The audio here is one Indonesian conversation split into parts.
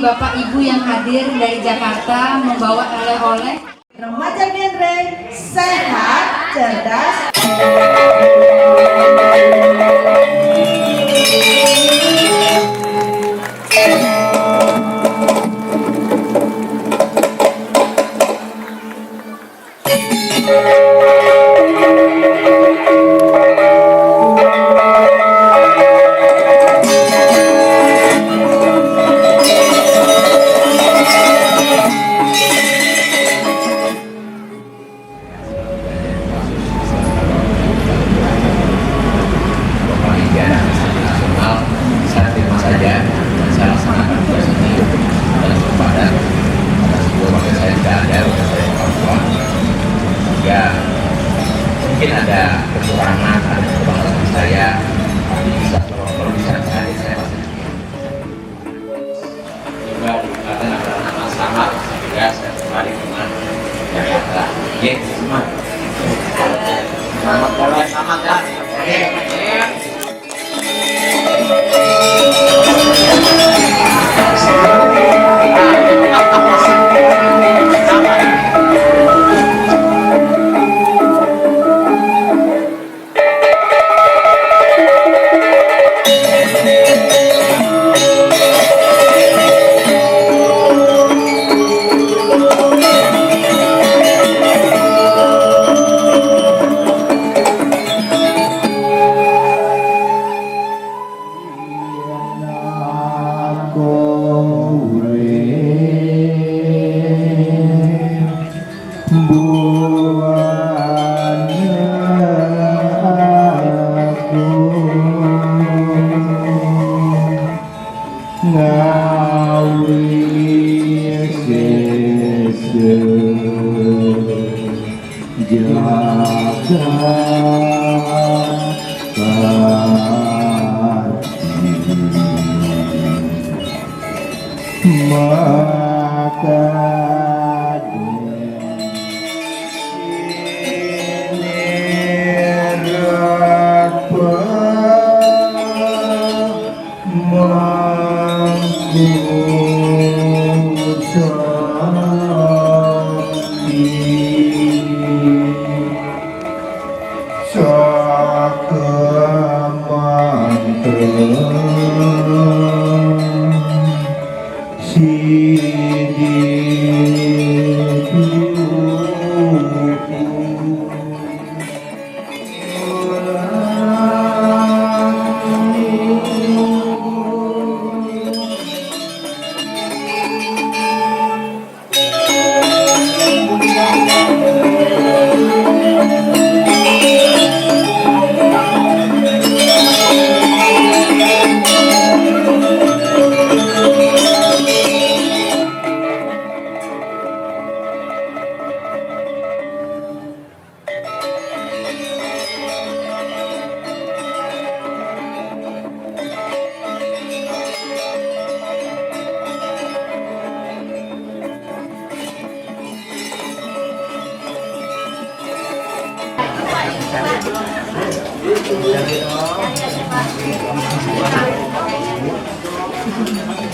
Bapak Ibu yang hadir dari Jakarta membawa oleh-oleh. Remaja genre sehat, cerdas. Mungkin ada kekurangan, ada kekurangan saya, tapi bisa kalau bisa saya pasti juga dikatakan ada nama sama sehingga saya kembali dengan Jakarta. Oke, semangat. Selamat ya.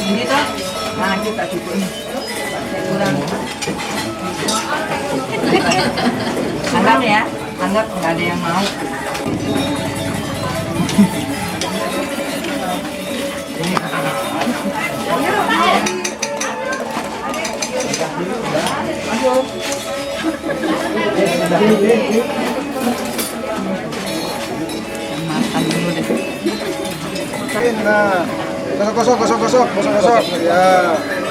Ini toh, mana kita cukup nih? Kurang. Anggap ya, anggap nggak ada yang mau. Makan dulu deh. Nah, kosong ya.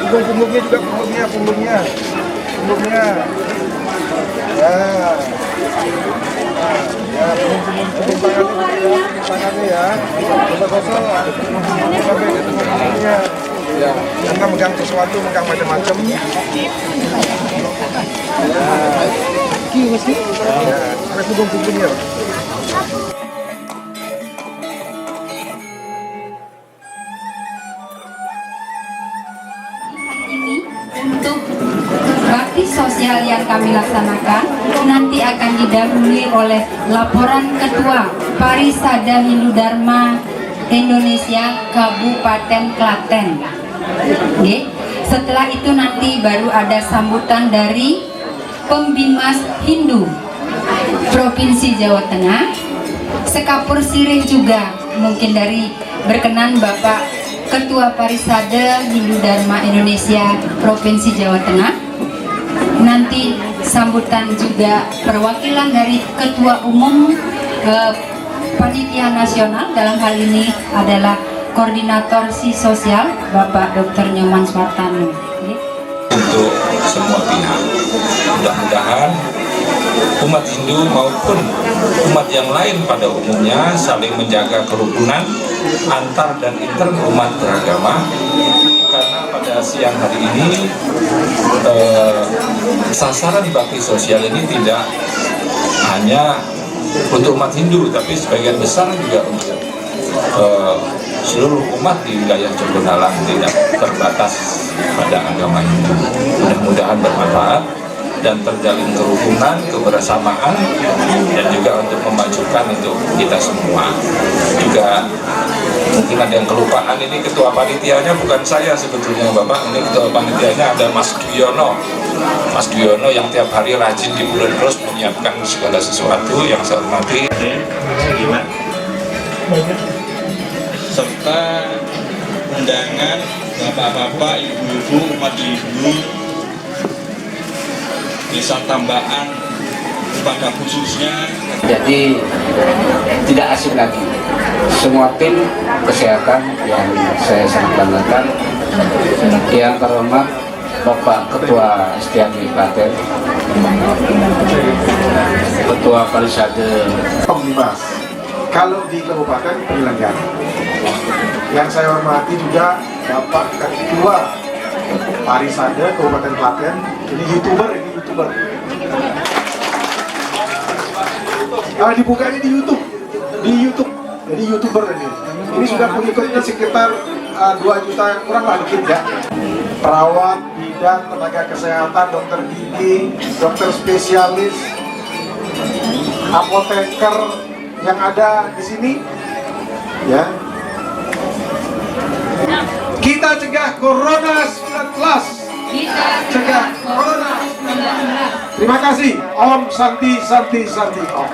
Punggungnya juga punggungnya ya. Ya, punggung tangannya ya. Kosong sampai ketemu punggungnya. Ya, jangan megang sesuatu, megang macam-macam. Ya, sampai punggungnya. Untuk bakti sosial yang kami laksanakan nanti akan didahului oleh laporan Ketua Parisada Hindu Dharma Indonesia Kabupaten Klaten. Setelah itu nanti baru ada sambutan dari Pembimas Hindu Provinsi Jawa Tengah, Sekapur Sirih juga mungkin dari berkenan Bapak Ketua Parisade Hindu Dharma Indonesia Provinsi Jawa Tengah. Nanti sambutan juga perwakilan dari Ketua Umum Panitia Nasional, dalam hal ini adalah Koordinator Si Sosial Bapak Dr. Nyoman Swartano. Untuk semua pihak, mudah-mudahan umat Hindu maupun umat yang lain pada umumnya saling menjaga kerukunan antar dan inter umat beragama, karena pada siang hari ini sasaran bakti sosial ini tidak hanya untuk umat Hindu, tapi sebagian besar juga untuk seluruh umat di wilayah Jember-Dalam, tidak terbatas pada agama Hindu. Mudah-mudahan bermanfaat dan terjalin kerukunan, kebersamaan, dan juga untuk memajukan untuk kita semua. Juga mungkin ada yang kelupaan, ini ketua panitianya bukan saya sebetulnya Bapak, ini ketua panitianya ada Mas Dwiono. Mas Dwiono yang tiap hari rajin di bulan terus menyiapkan segala sesuatu yang saya hormati. Serta undangan bapak-bapak, ibu-ibu, umat Hindu Desa Tambaan pada khususnya. Jadi tidak asing lagi, semua tim kesehatan yang saya sangat banggakan, yang terhormat Bapak Ketua STMI Klaten, Ketua Parisade Pembimas. Kalau di Kabupaten penyelenggara, yang saya hormati juga Bapak Ketua Parisade Kabupaten Klaten, ini YouTuber. Dibukanya di YouTube, jadi YouTuber ini. Ini sudah pengikutnya sekitar 2 juta kurang lah dikit ya. Perawat, bidan, tenaga kesehatan, dokter gigi, dokter spesialis, apoteker yang ada di sini, ya. Kita cegah Corona 19. Cegah Corona 19. Terima kasih. Om Santi Santi Santi Om.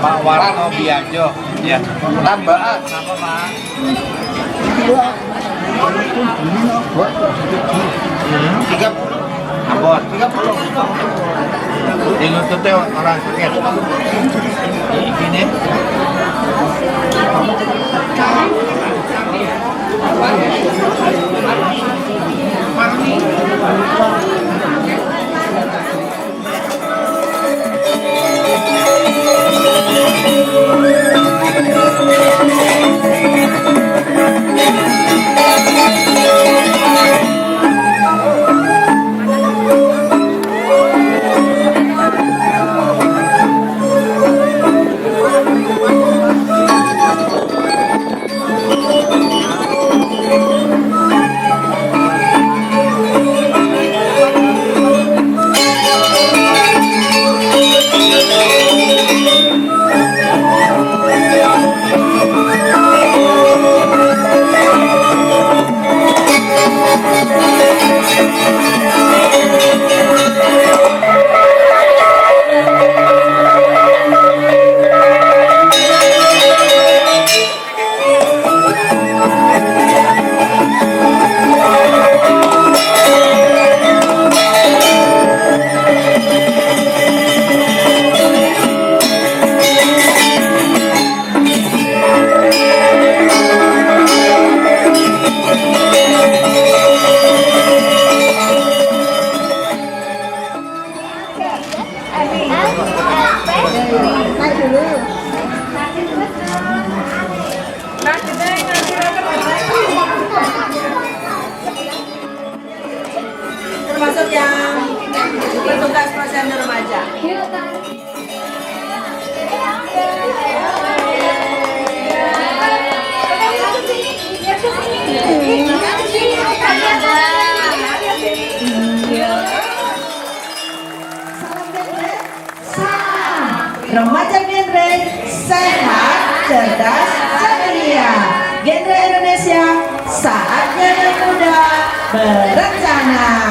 Pak Warano Bianjo, ya. Tambaan sama Pak. Tiga abot. 30. Di lutut teh orang sakit. Gini. berencana.